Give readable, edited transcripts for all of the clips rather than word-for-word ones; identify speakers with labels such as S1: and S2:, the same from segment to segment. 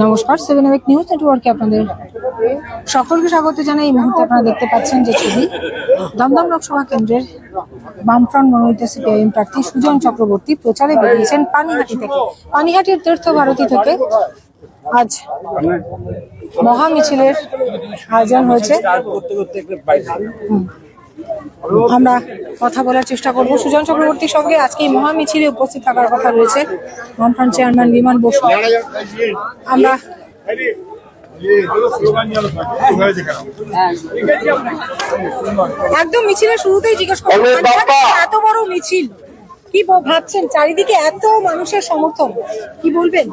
S1: নমস্কার, 7 AWAKE news নেটওয়ার্কে আপনাদের সকলকে স্বাগত জানাই। এই মুহূর্তে আপনারা দেখতে পাচ্ছেন যে ছবি দমদম লোকসভা কেন্দ্রের বামফ্রন্ট মনোনীত সিপিআইএম প্রার্থী সুজন চক্রবর্তী প্রচারে বেরিয়েছেন পানিহাটি থেকে। পানিহাটির তীর্থ ভারতী থেকে আজ মহা মিছিলের আয়োজন হয়েছে। আমরা কথা বলার চেষ্টা করব সুজন চক্রবর্তীর সঙ্গে। আজকে এই মহা মিছিলে উপস্থিত থাকার কথা রয়েছে বামফ্রন্ট চেয়ারম্যান বিমান বসু। আমরা একদম মিছিলের শুরুতেই জিজ্ঞেস করব, এত বড় মিছিল কি ভাবছেন? চারিদিকে এত মানুষের সমর্থন, কি বলবেন?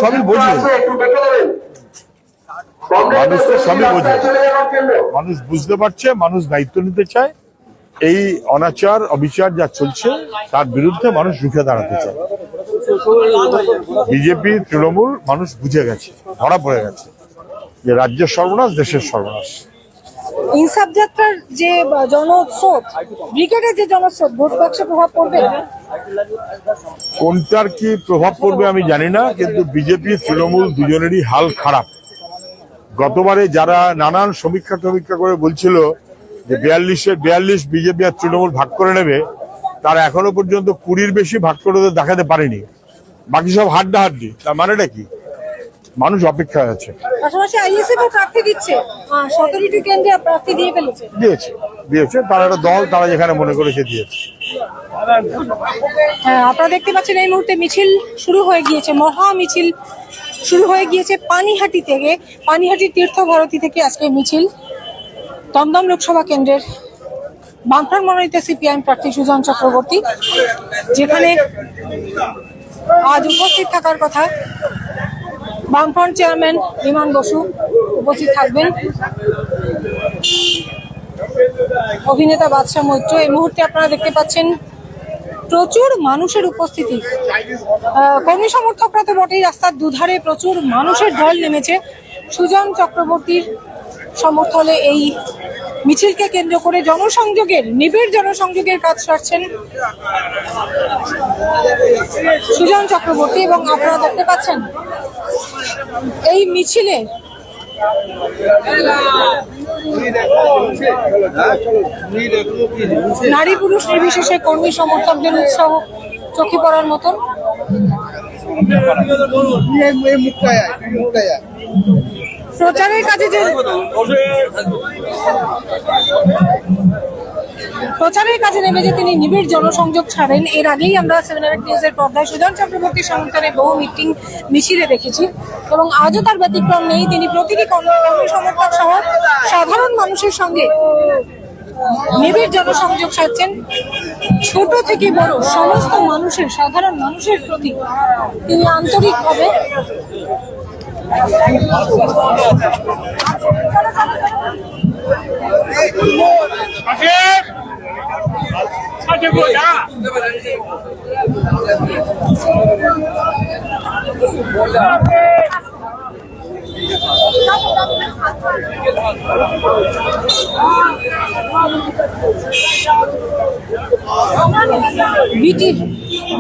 S2: সবই বোঝে, মানুষ তো সবই বোঝে, মানুষ বুঝতে পারছে, মানুষ দায়িত্ব নিতে চায়। এই অনাচার অবিচার যা চলছে তার বিরুদ্ধে মানুষ রুখে দাঁড়াতে চায়। বিজেপি তৃণমূল মানুষ বুঝে গেছে, ধরা পড়ে গেছে যে রাজ্যের সর্বনাশ, দেশের সর্বনাশ।
S1: ইনসাফ যাত্রার যে জনস্রোত, ব্রিগেডের যে জনস্রোত, ভোট বাক্সে প্রভাব পড়বে?
S2: কোনটার কি প্রভাব পড়বে আমি জানি না, কিন্তু বিজেপি তৃণমূল দুজনেরই হাল খারাপ। গতবারে যারা নানান সমীক্ষা করে বলছিল যে 42 বিজেপি আর তৃণমূল ভাগ করে নেবে, তার এখনো পর্যন্ত 20-র বেশি ভাগ করে দেখাতে পারেনি। বাকি সব হাড্ডাহাড্ডি। তার মানেটা কি? মানুষ অপেক্ষায় আছে।
S1: পাশাপাশি আইএসএফ প্রার্থী দিচ্ছে, 17টি কেন্দ্রে প্রার্থী
S2: দিয়েছে তারা একটা দল, তারা যেখানে মনে করেছে দিয়েছে।
S1: আপনারা দেখতে পাচ্ছেন এই মুহূর্তে মিছিল শুরু হয়ে গিয়েছে, মহা মিছিল শুরু হয়ে গিয়েছে পানিহাটি থেকে। পানিহাটির তীর্থ ভারতী থেকে আজকে মিছিল দমদম লোকসভা কেন্দ্রের বামফ্রন্ট মনোনীত সিপিআইএম প্রার্থী সুজন চক্রবর্তী, যেখানে আজ উপস্থিত থাকার কথা বামফ্রন্ট চেয়ারম্যান বিমান বসু উপস্থিত থাকবেন, অভিনেতা বাদশা মৈত্র। এই মুহূর্তে আপনারা দেখতে পাচ্ছেন প্রচুর মানুষের উপস্থিতি। কর্মী সমর্থকরা তো বটেই, রাস্তার দুধারে প্রচুর মানুষের ঢল নেমেছে সুজন চক্রবর্তীর সমর্থনে। এই মিছিলকে কেন্দ্র করে নিবিড় জনসংযোগের কাজ সারছেন সুজন চক্রবর্তী। এবং আপনারা দেখতে পাচ্ছেন এই মিছিলে নারী পুরুষ নির্বিশেষে কর্মী সমর্থকদের উৎসাহ চোখে পড়ার মতন। প্রচারের কাজে নেমে যে তিনি নিবিড় জনসংযোগ ছাড়েন, এর আগেই আমরা 7 AWAKE নিউজের পর্দায় সুজন চক্রবর্তীর সমর্থনে বহু মিছিলে দেখেছি এবং আজও তার ব্যতিক্রম নেই। তিনি প্রতিটি কর্মী সমর্থক সহ সাধারণ মানুষের সঙ্গে নিবিড় জনসংযোগ সারছেন। ছোট থেকে বড় সমস্ত সাধারণ মানুষের প্রতি তিনি আন্তরিকভাবে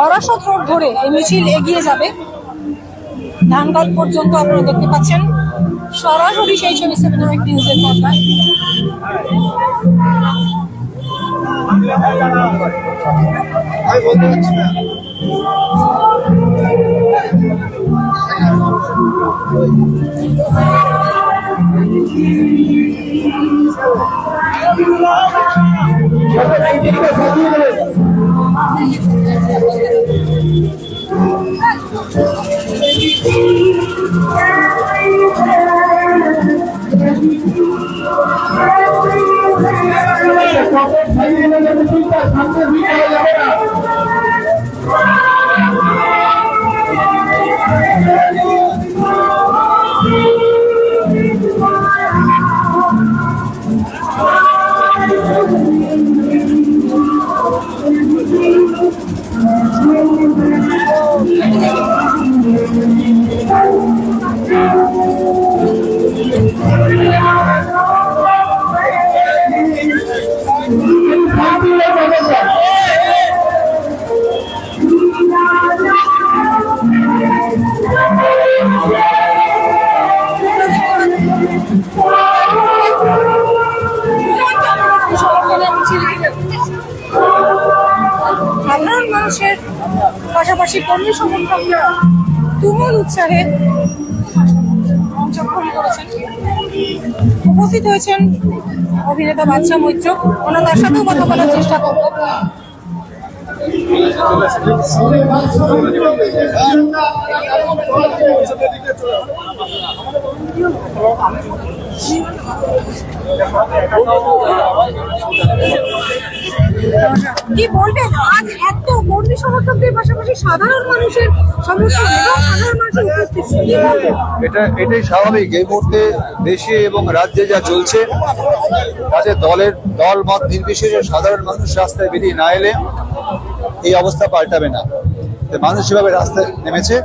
S1: বারাসত রোড ধরে এই মিছিল এগিয়ে যাবে ধানঘাট পর্যন্ত। আপনারা দেখতে পাচ্ছেন সরাসরি সেই ছবি 7 AWAKE নিউজের পর্দায়। সমর্থনে মিছিল ঘিরে সাধারণ মানুষের পাশাপাশি কর্মী সমর্থকরা তুমুল উৎসাহে অংশগ্রহণ করেছেন। উপস্থিত হয়েছেন অভিনেতা বাদশা মৈত্র। আমরা তার সাথেও কথা বলার চেষ্টা করব। কি বলবেন, আজ এত কর্মী সমর্থকদের পাশাপাশি সাধারণ মানুষের সমর্থন এবং সাধারণ মানুষের উপস্থিতি, কি বলবেন?
S3: এটাই স্বাভাবিক। এই মুহূর্তে দেশে এবং রাজ্যে যা চলছে তাতে দল মত নির্বিশেষে সাধারণ মানুষ রাস্তায় বেরিয়ে না এলে এই অবস্থা পাল্টাবে না। মানুষ যেভাবে রাস্তায় নেমেছে,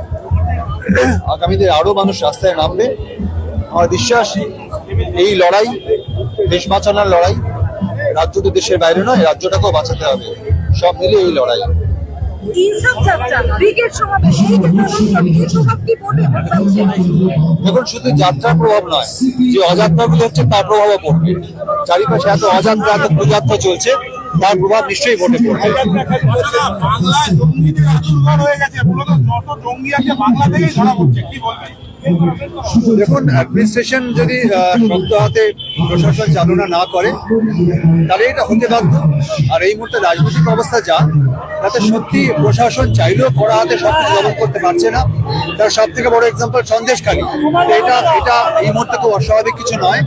S3: আগামীতে আরো মানুষ রাস্তায় নামবে। আমার বিশ্বাস এই লড়াই দেশ বাঁচানোর লড়াই, রাজ্য তো দেশের বাইরে নয়, রাজ্যটাকেও বাঁচাতে হবে, সব মিলে এই লড়াই।
S1: ইনসাফ যাত্রা, ব্রিগেড সমাবেশ, এই যে প্রদর্শন, এর প্রভাব কি পড়বে?
S3: এখন শুধু যাত্রার প্রভাব নয়, যে অযাত্রাগুলো হচ্ছে তার প্রভাবও পড়বে। চারিপাশে এত অযাত্রা, এত কুযাত্রা চলছে, তার প্রভাব নিশ্চয়ই ভোটে পড়বে।
S4: বাংলায় জঙ্গিদের আবির্ভাব হয়ে গেছে, মূলত যত জঙ্গি আছে বাংলা থেকেই ধরা পড়ছে, কি বলবেন?
S3: দেখুন, অ্যাডমিনিস্ট্রেশন যদি শক্ত হাতে প্রশাসন চালনা না করে তাহলে এটা হতে বাধ্য। আর এই মুহূর্তে রাজনৈতিক অবস্থা যা, তাতে সত্যি প্রশাসন চাইলেও কড়া হাতে সবকিছু দমন করতে পারছে না। তার সব থেকে বড় এক্সাম্পল সন্দেশখালী। এটা এই মুহূর্তে খুব অস্বাভাবিক কিছু নয়।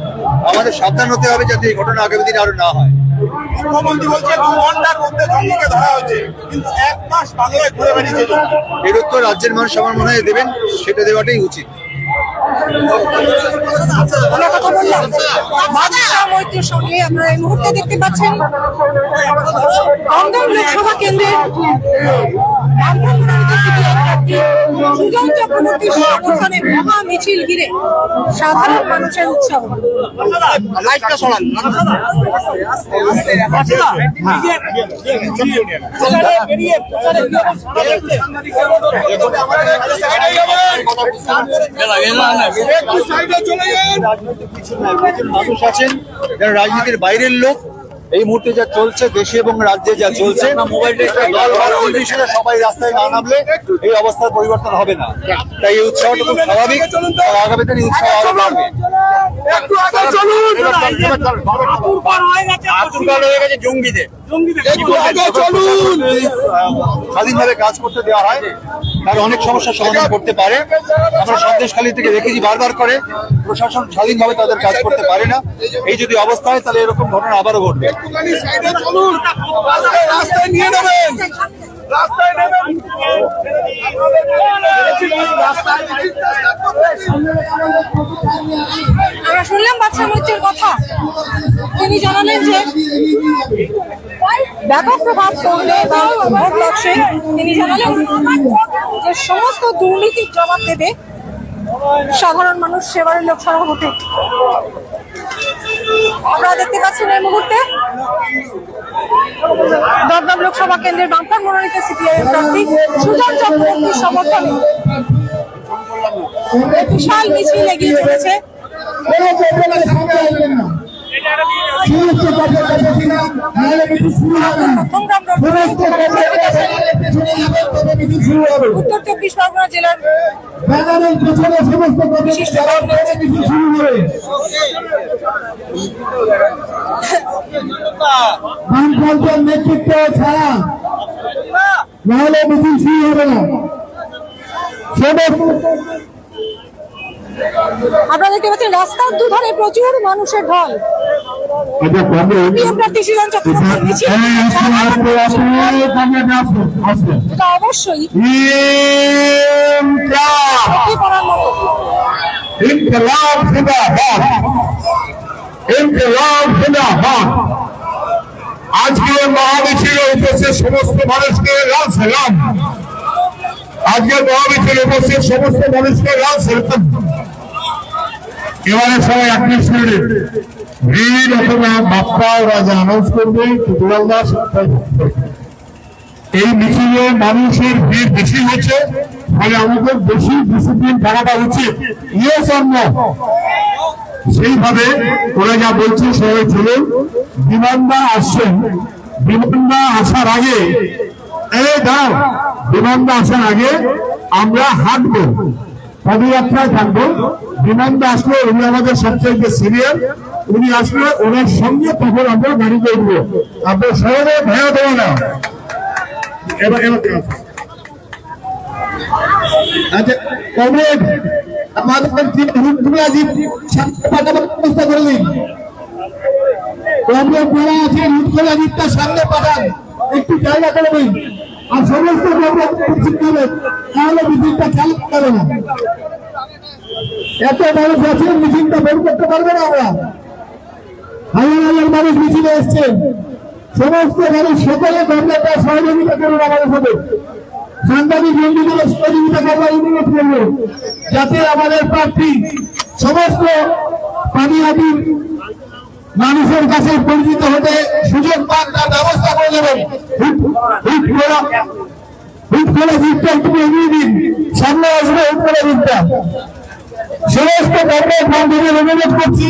S3: আমাদের সাবধান হতে হবে যাতে এই ঘটনা আগামী দিনে আরো না হয়।
S4: মুখ্যমন্ত্রী বলছে 2 ঘন্টার মধ্যে জঙ্গিকে ধরা হয়েছে, কিন্তু 1 মাস বাংলায় ঘুরে বেড়িয়েছে জঙ্গি।
S3: এর উত্তর রাজ্যের মানুষ আমার মনে হয় দেবেন, সেটা দেওয়াটাই উচিত।
S1: আমরা কথা বললাম বাদশা মৈত্রের সঙ্গে। আপনারা এই মুহূর্তে দেখতে পাচ্ছেন দমদম লোকসভা কেন্দ্রের সুজন চক্রবর্তীর সমর্থনে মহা মিছিল ঘিরে সাধারণ মানুষের উৎসাহ।
S3: মানুষ আছেন যারা রাজনীতির বাইরের লোক। এই মুহূর্তে যা চলছে দেশে এবং রাজ্যে যা চলছে, সবাই রাস্তায় না নামলে এই অবস্থার পরিবর্তন হবে না। তাই এই উৎসাহটা খুব স্বাভাবিক। আগামী দিনে উৎসাহ আরো বাড়বে। স্বাধীনভাবে কাজ করতে দেওয়া হয়, তার অনেক সমস্যার সমাধান করতে পারে। আমরা সন্দেশখালী থেকে দেখেছি বারবার করে প্রশাসন স্বাধীনভাবে তাদের কাজ করতে পারে না। এই যদি অবস্থা হয় তাহলে এরকম ঘটনা আবারও ঘটবে।
S4: রাস্তায় নিয়ে নেবেন, রাস্তায় নেবেন।
S1: আমরা শুনলাম বাদশা মৈত্রের কথা। তিনি জানালেন যে ব্যাপক প্রভাব পড়বে ভোট বাক্সে। তিনি জানালেন যে সমস্ত দুর্নীতির জবাব দেবে সাধারণ মানুষ সেবারের লোকসভা ভোটে। আপনারা দেখতে পাচ্ছেন এই মুহূর্তে দমদম লোকসভা কেন্দ্রের বামফ্রন্ট মনোনীত সিপিআইএম প্রার্থী সুজন চক্রবর্তীর সমর্থনে বিশাল মিছিল এগিয়ে চলেছে। উত্তর 24 পরগনা জেলার বিশিষ্ট
S5: বামফ্রন্টের নেতৃত্ব ছাড়া নাহলে মিছিল শুরু হবে না।
S1: আপনারা দেখতে পাচ্ছেন রাস্তার দুধারে প্রচুর মানুষের ঢল। প্রার্থী সুজন চক্রবর্তীর মিছিল এটা অবশ্যই করার মতো।
S5: ইনকলাব জিন্দাবাদ, ইনকলাব জিন্দাবাদ। আজকে মহামিছিলে উপস্থিত সমস্ত মানুষকে লাল সালাম। আজকে মহামিছিলে উপস্থিত সমস্ত মানুষকে লাল সালাম। এবারে সবাই 1 মিনিট ভিড় অথবা মাত্রা ওরা যা অ্যানাউন্স করবে এই মিছিলে মানুষের ভিড় বেশি হচ্ছে, ফলে আমাদের বেশি ডিসিপ্লিন থাকাটা উচিত। Yes or no? সেইভাবে ওরা যা বলছে সবাই চলুন। বিমানদা আসছেন, বিমানদা আসার আগে বিমানদা আসার আগে আমরা হাঁটবো, পদযাত্রায় থাকবো। বিমানদা আসলে উনি আমাদের সবচেয়ে সিনিয়র, উনি আসলে ওনার সঙ্গে তখন আমরা গাড়িতে উঠবো। আপনার সবাই ভয় দেবো না। এবার আচ্ছা কমরেড আমাদের ব্যবস্থা করে দিন। কমরেড যারা আছে রুটখোলা দ্বীপটা সামনে পাঠান, একটু জায়গা করে দিন। আর সমস্ত তাহলে মিছিলটা চালু করে না। এত মানুষ আছে, মিছিলটা বের করতে পারবে না আমরা। হাজার হাজার মানুষ মিছিলে এসছেন, সমস্ত মানুষ সকলে গভর্নমেন্টের সহযোগিতা করুন আমাদের সাথে। সাংবাদিক বন্ধুদের সহযোগিতা করার অনুরোধ করবো, যাতে আমাদের প্রার্থী সমস্ত পানিহাটির মানুষের কাছে পরিচিত হতে সুযোগ পান, তার ব্যবস্থা করে দেবেন। হুটখোলা জিপটা একটু এগিয়ে দিন, সামনে আসবে হুটখোলা জিপটা। সমস্ত গভর্নমেন্ট বন্ধুদের অনুরোধ করছি,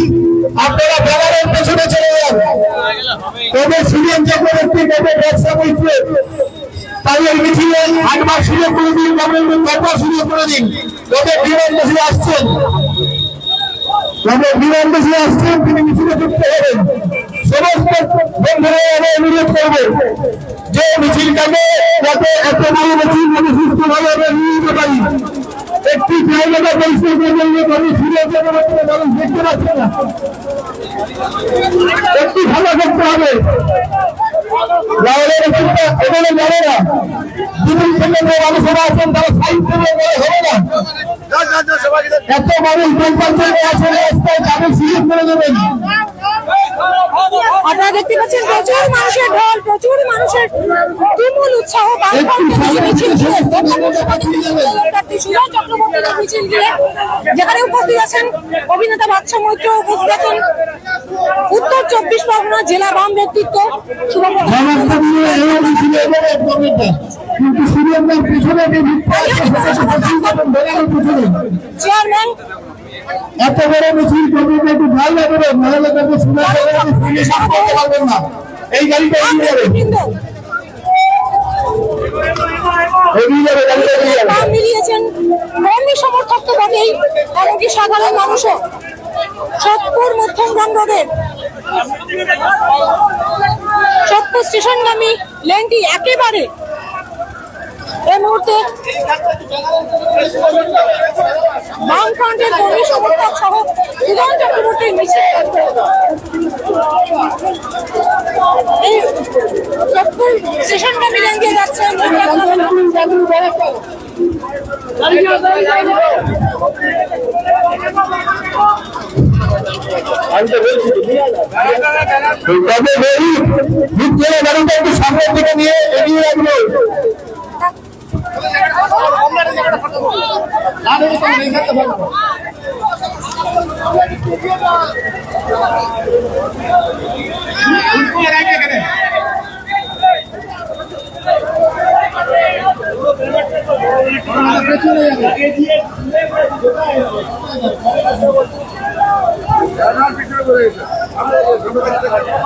S5: আপনারা ব্যানারের পেছনে চলে যান। তবে সুরেন চক্রবর্তী, তবে ব্যবসা মৈত্র, তাদের মিছিলে হাঁটবার সুযোগ করে দিন, গভর্নমেন্ট সুযোগ করে দিন। তবে বিমানবাসী আসছেন, তিনি মিছিলে যুক্ত হবেন। সমস্ত বন্ধুরা আমি অনুরোধ করবো যে মিছিলটাকে যাতে এত বড় মিছিল মানে সুস্থভাবে আমরা নিয়ে যেতে পারি। একটি জায়গাটা পরিষ্কার করে মানুষ দেখতে পাচ্ছে না, একটু ভালো করতে হবে। এখানে যাবে না, বিভিন্ন থেকে মানুষেরা আছেন, তারা সাইড থেকে হবে না। এত মানুষ আছে রাস্তায়, তাদের সুযোগ করে দেবেন।
S1: আপনারা দেখতে পাচ্ছেন প্রচুর মানুষের ঢল, প্রচুর মানুষের তুমুল উৎসাহ। সুজন চক্রবর্তীর মিছিল ঘিরে যেখানে উপস্থিত আছেন অভিনেতা বাদশা মৈত্র, উপস্থিত আছেন উত্তর 24 পরগনা জেলা বাম ব্যক্তিত্ব চেয়ারম্যান।
S5: এত বড় মিছিল কমিটি একটু ভালো লাগবে, নাহলে তাকে পারবেন না। এই গাড়িটা
S1: মিলিয়েছেন কর্মী সমর্থক তো বটেই, এমনকি সাধারণ মানুষও। সোদপুর মধ্যমগ্রাম রোডের সোদপুর স্টেশনগামী লেনটি একেবারে এই মুহূর্তে বামফ্রন্টের কর্মী সমর্থক সহ সুজন চক্রবর্তীর মিছিল এই সোদপুর স্টেশনগামী লেন দিয়ে যাচ্ছে।
S5: সামনের দিকে নিয়ে এগিয়ে রাখবো।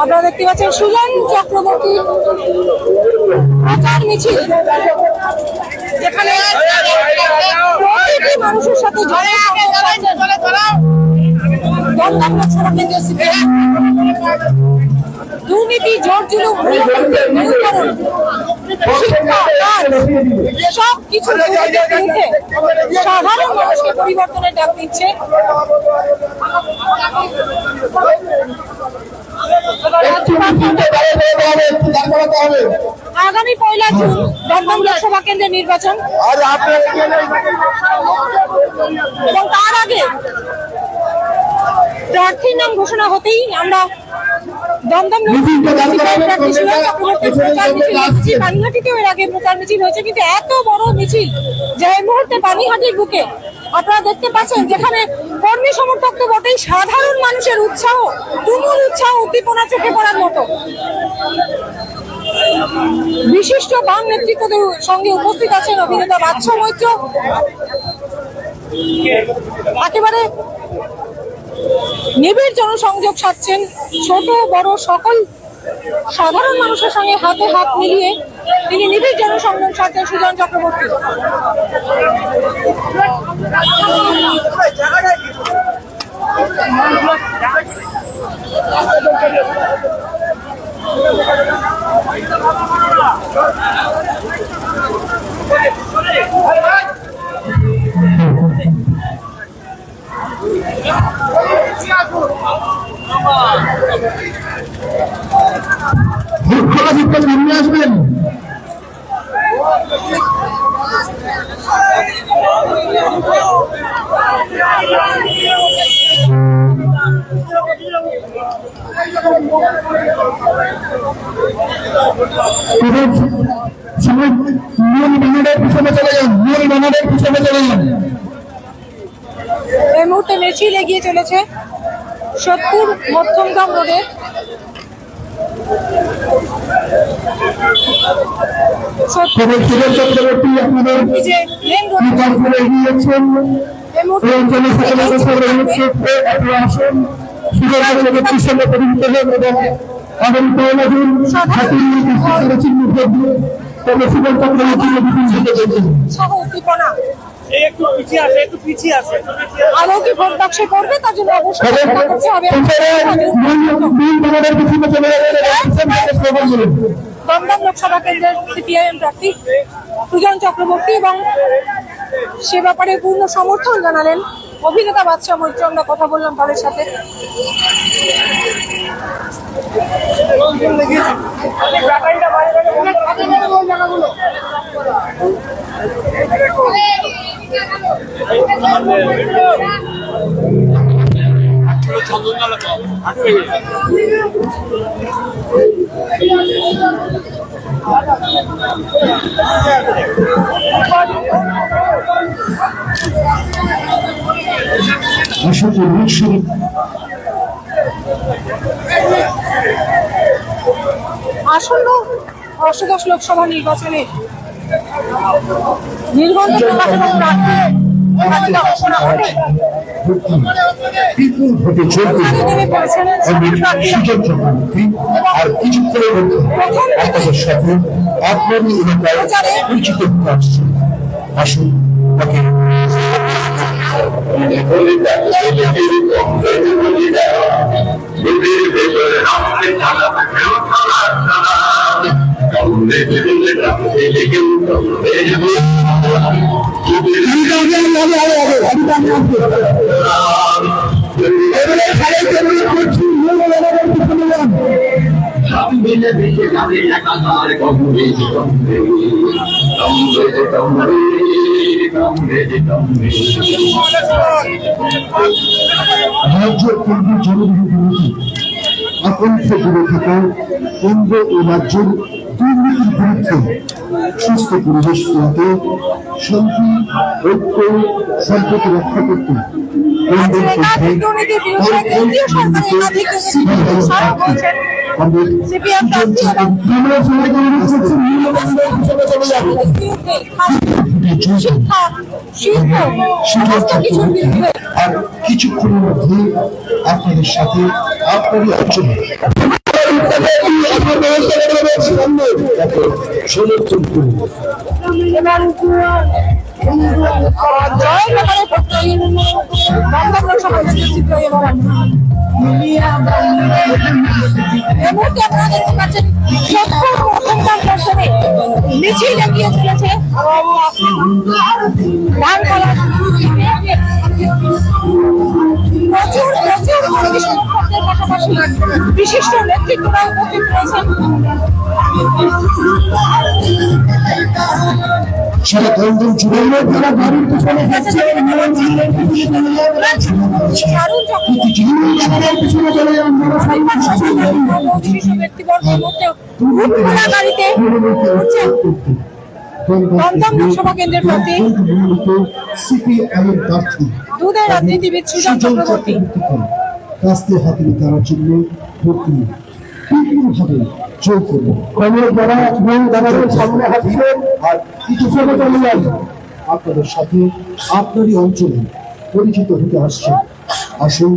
S1: আপনারা দেখতে পাচ্ছেন সুজন চক্রবর্তী প্রচার মিছিল, যেখানে প্রতিটি মানুষের সাথে দুর্নীতি, জোর জুলুম, নিরূপণ, শিক্ষা, সব কিছু বিরুদ্ধে সাধারণ মানুষকে পরিবর্তনের ডাক দিচ্ছে। আগামী 1 জুন দমদম লোকসভা কেন্দ্রের নির্বাচন, এবং তার আগে প্রার্থীর নাম ঘোষণা হতেই আমরা দমদম প্রার্থী সুজন চক্রবর্তীর প্রচার মিছিল দেখছি। পানিহাটিতেও এর আগে প্রচার মিছিল হয়েছে, কিন্তু এত বড় মিছিল যে এই মুহূর্তে পানিহাটির বুকে আপনারা দেখতে পাচ্ছেন, যেখানে কর্মী সমর্থক তো বটেই, সাধারণ মানুষের উৎসাহ, তুমুল উৎসাহ, উদ্দীপনা চোখে পড়ার মতো। বিশিষ্ট বাম নেতৃত্বের সঙ্গে উপস্থিত আছেন অভিনেতা বাদশা মৈত্র। একেবারে নিবিড় জনসংযোগ সাধছেন ছোট বড় সকল সাধারণ মানুষের সঙ্গে হাতে হাত মিলিয়ে তিনি নিবিড় জনসংযোগ সাধছেন সুজন চক্রবর্তী।
S5: সামনে আসবেন। পিছনে চলে যান, মূল ব্যানারের পিছনে চলে যান।
S1: এই মুহূর্তে মিছিল এগিয়ে চলেছে সোদপুর মধ্যমগ্রাম রোডে।
S5: চক্রবর্তী আপনাদের
S1: যে মেন রোড
S5: এগিয়েছেন
S1: এই মুহূর্তে
S5: আসুন চক্রবর্তীর সঙ্গে পরিচিত হন এবং আগামী ১ জুন চিহ্ন ভোট দিয়ে তবে সুজন চক্রবর্তী
S1: সহ উদ্দীপনা
S4: একটু পিছিয়ে আসে
S1: আদৌ কি ভোট বাক্সে করবে তার জন্য অবশ্যই চেষ্টা করতে হবে। দমদম লোকসভা কেন্দ্রের সিপিআইএম প্রার্থী সুজন চক্রবর্তী এবং সে ব্যাপারে পূর্ণ সমর্থন জানালেন অভিনেতা বাদশা মৈত্র। আমরা কথা বললাম তাদের সাথে। আসন্ন অষ্টাদশ লোকসভা নির্বাচনে নির্বাচন
S5: বিপুল ভোটে জয় আর কিছুক্ষণের মধ্যে আপনাদের সাথে আপনারই এলাকায় পরিচিত হতে আসছে। আসুন তাকে রাজ্যের কেন্দ্রীয় জনবিরোধী আকণ্ঠ দূরে থাকা কেন্দ্র ও রাজ্যের দুর্নীতির বিরুদ্ধে সুস্থ পরিবেশ তৈরিতে শান্তি ঐক্য সম্প্রতি রক্ষা করতে আর কিছুক্ষণের মধ্যে আপনাদের সাথে আপনারই অঞ্চলে সমর্থন করুন।
S1: মিছিল এগিয়ে চলেছে প্রচুর কর্মী সমর্থকদের পাশাপাশি বিশিষ্ট নেতৃত্বরা উপস্থিত রয়েছেন।
S5: সারা দমদম জুড়ে তারা বাড়ির পিছনে যাচ্ছে, পিছনে চলে যান।
S1: দমদম লোকসভা কেন্দ্রের প্রার্থী
S5: সিপিআইএম প্রার্থী
S1: দুধের রাজনীতিবিদ সুজন চক্রবর্তী
S5: কাস্তে হাতিয়ে তার জন্য ভোট দিন, বিপুলভাবে জয় করুন। সামনে হাঁটছেন আর কিছু চলে যান। আপনাদের সাথে আপনারই অঞ্চলে পরিচিত হতে আসছে। আসুন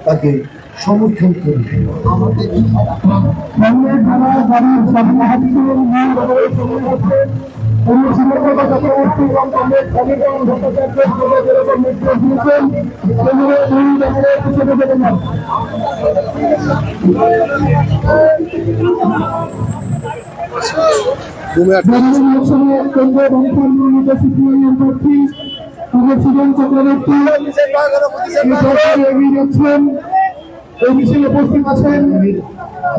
S5: তাকে সমর্থন করি। আমাদের এই বিষয়ে উপস্থিত আছেন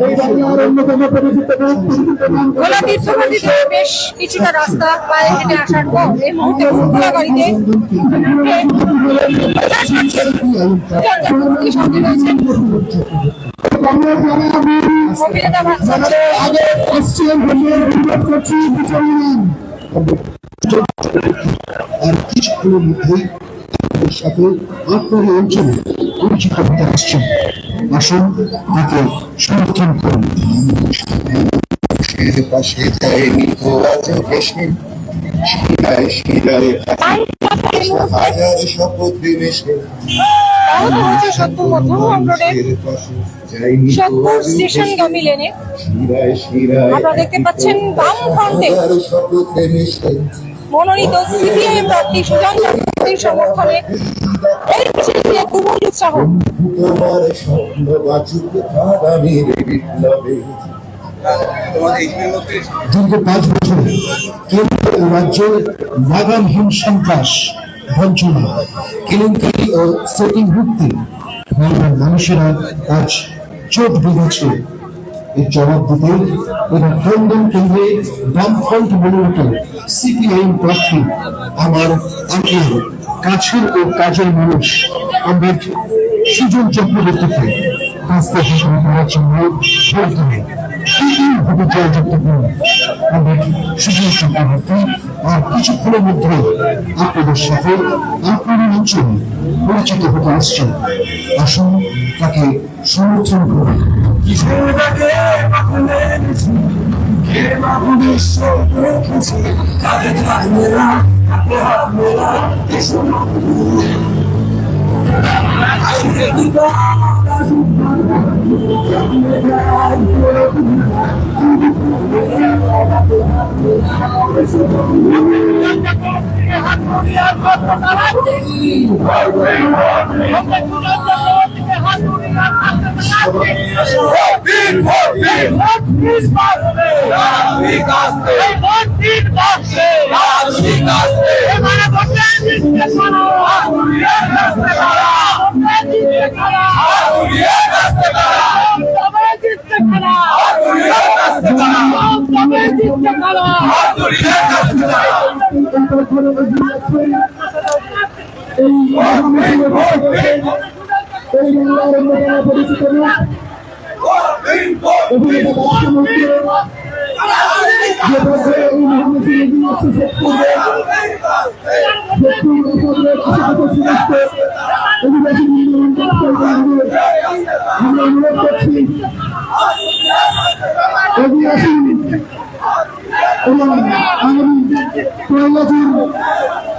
S5: এই বাংলার অন্যতম পরিচিত
S1: গোলা তীর্থঘাটি থেকে বেশ কিছুটা রাস্তা পায়ে হেঁটে আসার পর এই মুহূর্তে ফুটবলা গাড়িতে সঙ্গে রয়েছেন অভিনেতা ভাস্কর।
S5: আগে আসছেন অনুরোধ করছি বিচারণ আর কিছুক্ষণের মধ্যেই আপনাদের সাথে আপনার এই অঞ্চলে পরিচিত হতে আসছেন। আসুন তাকে সমর্থন করুন। পাশে যায়নি তো আজ বেশি শিরায় শিরায় হাজার শপথ মেশে
S1: তাহলে হচ্ছে সত্তর মধ্যম রোডের সোদপুর স্টেশনগামী লেনে আপনারা দেখতে পাচ্ছেন বামফ্রন্টে মনোনীত সিপিআইএম প্রার্থী সুজন চক্রবর্তীর সমর্থনে এই মিছিলকে তুমুল উৎসাহ।
S5: তোমার স্বপ্ন বাঁচুক আগামীর বিপ্লবে। দীর্ঘ 5 বছর কেন্দ্র ও রাজ্যের নাগামহীন সন্ত্রাস, বঞ্চনা, কেলেঙ্কারি ও সেটিং ভিত্তি বাংলার মানুষেরা আজ চোখ বেঁধেছে। এর জবাব দিতে এবার দমদম কেন্দ্রে বামফ্রন্ট মনোনীত সিপিআইএম প্রার্থী আমার কাছের ও কাজের মানুষ আমরা সুজন চক্রবর্তীকে রাস্তা হিসেবে করার জন্য প্রয়োজনে ভোটে জয়যুক্ত করুন। আমরা সুজন চক্রবর্তী আর কিছুক্ষণের মধ্যে আপনাদের সাথে আপনার অঞ্চলে পরিচিত হতে আসছেন। আসুন তাকে সমর্থন করুন।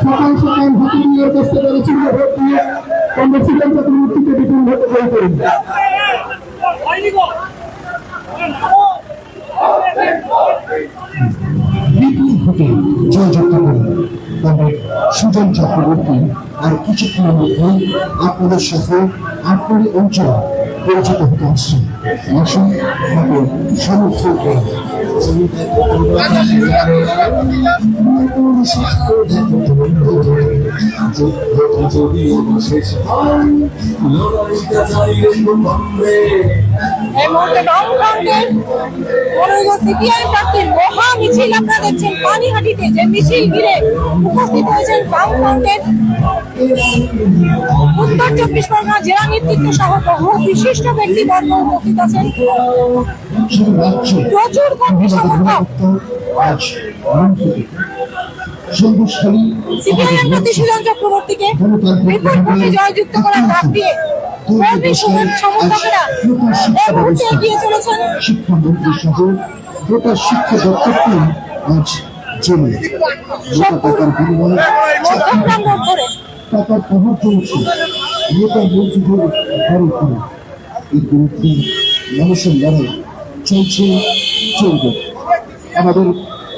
S5: সকাল সকাল হাতে নিয়ে বসতে পেরেছিল ভোট দিয়ে আমরা ছিলাম চক্রবর্তীকে বিপুল ভোটে জয় করি। বিপুল ভোটে জয়যুক্ত করি তবে সুজন চক্রবর্তী আর কিছুক্ষণের মধ্যে আপনাদের সাথে আপনার অঞ্চল পরিচিত হতে আসছে। আসুন তাকে সমর্থন করুন।
S1: এই মুহূর্তে বামফ্রন্টের মনোনীত সিপিআইএম প্রার্থীর মহা মিছিল আপনারা দেখছেন পানিহাটিতে, যে মিছিল ঘিরে উপস্থিত হয়েছেন বামফ্রন্টের উত্তর 24 পরগনা জেলা নেতৃত্ব সহ বহু বিশিষ্ট ব্যক্তিবর্গ উপস্থিত আছেন। প্রচুর কর্মী সমর্থক সিপিআইএম প্রার্থী সুজন চক্রবর্তীকে বিপুল ভোটে জয়যুক্ত করার ডাক দিয়ে কর্মী সমর্থকেরা এই মুহূর্তে এগিয়ে চলেছেন।
S5: শিক্ষামন্ত্রী সহ গোটা শিক্ষা দপ্তরটি আজ জেলে টাকার বিনিময়ে
S1: মধ্যমগ্রাম রোড ধরে
S5: টাকার প্রভাব চলছে। নেতা মন্ত্রীদের ঘরে ঘরে এর বিরুদ্ধে মানুষের লড়াই চলছে, চলবে। আমাদের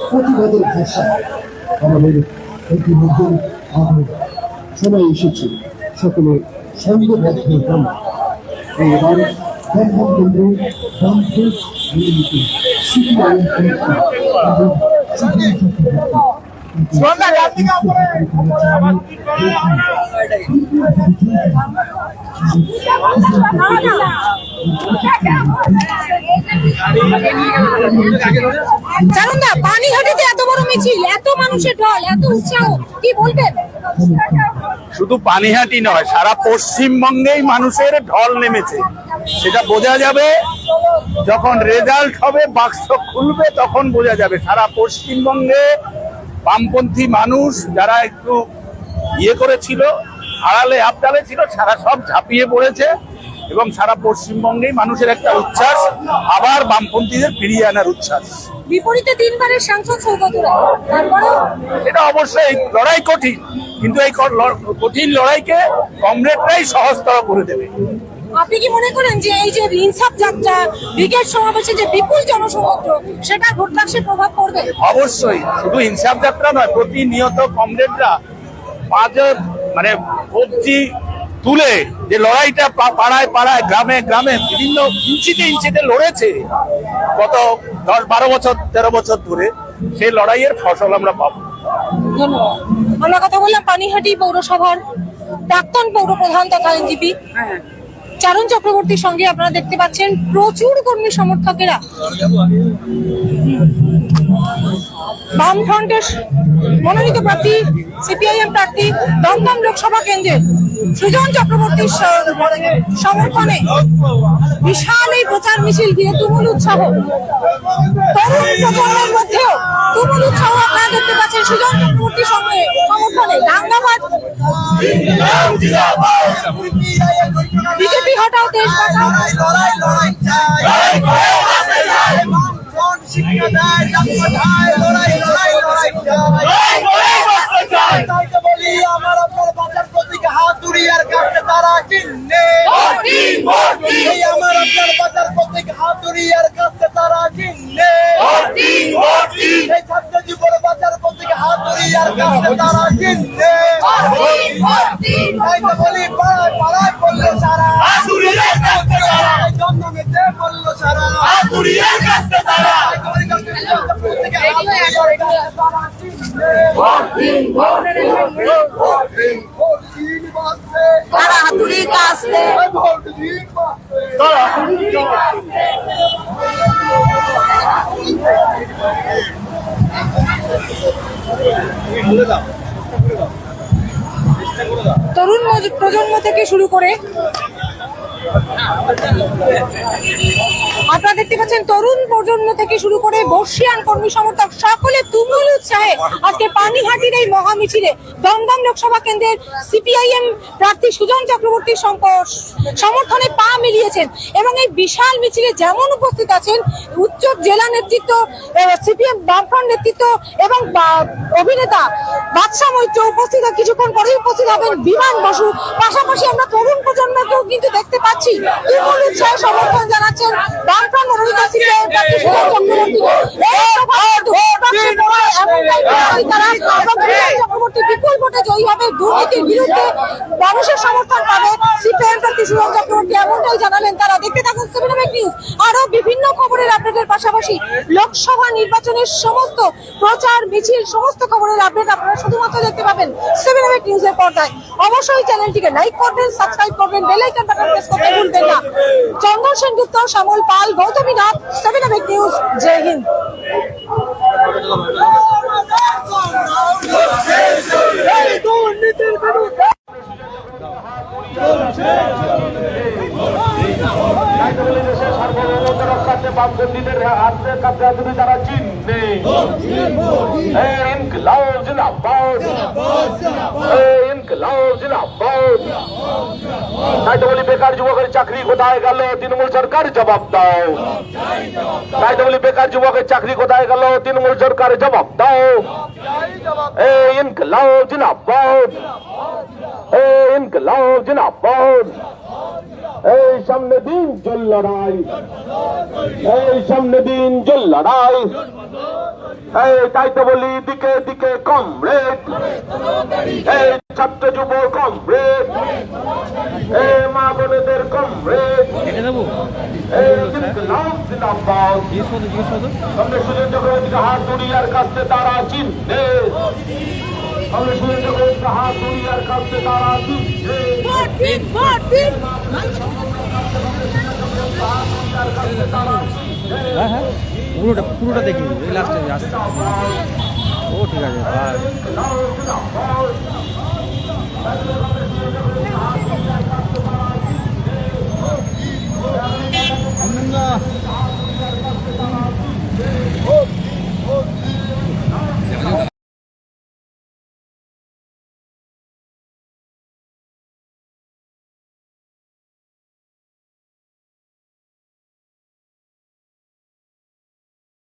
S5: প্রতিবাদের ভাষা, আমাদের ঐতিহ্যের আদর সবাই এসেছে, সকলে সংঘবদ্ধ হন। এবার দমদম কেন্দ্রে বামফ্রন্ট বিরোধী সিপিআইএম এবং সিপিআই
S1: জানুন না, পানিহাটিতে এত বড় মিছিল, এত মানুষের ঢল, এত উৎসাহ, কি বলবেন?
S6: শুধু পানিহাটি নয়, সারা পশ্চিমবঙ্গেই মানুষের ঢল নেমেছে। সেটা বোঝা যাবে যখন রেজাল্ট হবে, বাক্স খুলবে, তখন বোঝা যাবে। সারা পশ্চিমবঙ্গে বামপন্থী মানুষ যারা একটু করেছিল, আড়ালে আবডালে ছিল, সারা সব ঝাঁপিয়ে পড়েছে এবং সারা পশ্চিমবঙ্গেই মানুষের একটা উচ্ছ্বাস, আবার বামপন্থীদের ফিরিয়ে আনার উচ্ছ্বাস।
S1: বিপরীতে তিনবারের সাংসদ সৌগত রায়, তারপরেও
S6: এটা অবশ্যই লড়াই কঠিন, কিন্তু এই কঠিন লড়াইকে কমরেডরাই সহজতর করে দেবে।
S1: আপনি কি মনে করেন যে এই যে ইনসাফ যাত্রা, ব্রিগেড সমাবেশে যে বিপুল জনসমুদ্র, সেটা ভোট বাক্সে প্রভাব পড়বে?
S6: অবশ্যই, শুধু ইনসাফ যাত্রা নয়, প্রতিনিয়ত কমরেডরা মানে কবজি তুলে যে লড়াইটা পাড়ায় পাড়ায়, গ্রামে গ্রামে, বিভিন্ন ইঞ্চিতে লড়েছে গত 10-12 বছর 13 বছর ধরে, সেই লড়াইয়ের ফসল আমরা পাবো।
S1: ধন্যবাদ। আমরা কথা বললাম পানিহাটি পৌরসভার প্রাক্তন পৌর প্রধান তথা আইনজীবী চারণ চক্রবর্তীর সঙ্গে। আপনারা দেখতে পাচ্ছেন প্রচুর কর্মী সমর্থকেরা বামফ্রন্টের মনোনীত প্রার্থী, সিপিআইএম প্রার্থী দমদম লোকসভা কেন্দ্রের সুজন চক্রবর্তীর সমর্থনে বিশাল এই প্রচার মিছিল দিয়ে তুমুল উৎসাহ। তরুণ প্রজন্মের মধ্যেও তুমুল উৎসাহ আপনারা দেখতে পাচ্ছেন সুজন চক্রবর্তীর সঙ্গে সমর্থনে। দাঙ্গাবাজ, বিজেপি হটাও, দেশ বাঁচাও।
S7: আমার আপনার বাজার প্রতীক হাতুড়ি আর কাটতে তারা চিহ্নে, আমার আপনার বাজার প্রতীক হাতুড়ি আর কাটতে তারা চিহ্নে, এই ছাত্র জীবন বাজার প্রতীক হাতুড়ি আর কাটতে তারা চিহ্নে। তাই তো বলি পাড়ায় পাড়ায় বললো সারা, জন্ম নিতে বললো সারা,
S1: তারা হাতুড়ি কাস্তে তরুণ প্রজন্ম থেকে শুরু করে আপনারা দেখতে পাচ্ছেন তরুণ প্রজন্ম থেকে শুরু করে বর্ষিয়ান কর্মী সমর্থক সকলে তুমুল উৎসাহে আজকে পানিহাটির এই মহা মিছিলে দমদম লোকসভা কেন্দ্রের সিপিআইএম প্রার্থী সুজন চক্রবর্তীর সমর্থনে পা মিলিয়েছেন। এবং এই বিশাল মিছিলে যেমন উপস্থিত আছেন উচ্চ জেলা নেতৃত্ব, সিপিএম বামফ্রন্ট নেতৃত্ব এবং অভিনেতা বাদশা মৈত্র উপস্থিত, কিছুক্ষণ পরেই উপস্থিত হবেন বিমান বসু। পাশাপাশি আমরা তরুণ প্রজন্মকেও কিন্তু দেখতে পাচ্ছি তুমুল উৎসাহে সমর্থন জানাচ্ছেন বামফ্রন্ট মনোনীত সিপিআইএম প্রার্থী সুজন চক্রবর্তী বিপুল ভোটে জয়ী হবে, দুর্নীতির বিরুদ্ধে মানুষের সমর্থন পাবে সিপিআইএম প্রার্থী সুজন চক্রবর্তী, এমনটাই জানালেন তারা। দেখতে থাকুন 7 নিউজ। আরো বিভিন্ন খবরের আপডেটের পাশাপাশি লোকসভা নির্বাচনের সমস্ত প্রচার মিছিল, সমস্ত খবরের আপডেট আপনারা শুধুমাত্র দেখতে পাবেন 7 নিউজের পর্দায়। অবশ্যই চ্যানেলটিকে লাইক করবেন, সাবস্ক্রাইব করবেন, বেল আইকন বাটন প্রেস করতে ভুলবেন না। চন্দন সেনগুপ্ত, শ্যামল পাল, গৌতমী নাথ, 7 নিউজ। জয় হিন্দ।
S8: তারা চিহ্নে ইনকলাব জিন্দাবাদ, ইনকলাব জিন্দাবাদ। তাই তো বলি বেকার যুবকের চাকরি কোথায় গেল, তৃণমূল সরকার জবাব দাও। তাই তো বলি বেকার যুবকের চাকরি কোথায় গেল, তৃণমূল সরকার জবাব দাও। ইনকলাব জিন্দাবাদ। ইনকলাব জিন্দাবাদ। এই সামনে দিন জল লড়াই, এই সামনে দিন জল লড়াই। এই তাই তো বলি দিকে দিকে কমরেড, এই ছাত্র যুব কমরেড, এই মা বোনেদের কমরেড, এই ইনকলাব জিন্দাবাদ। সামনে সুরেন্দ্র কবিকে হাত দুনিয়ার কাছে তারা চিনতে, সামনে সুরেন্দ্র কবিকে হাত দুনিয়ার কাছে তারা চিনতে।
S9: পুরোটা দেখি লাস্টে আসতে। ও ঠিক আছে ভাই।
S7: Oh!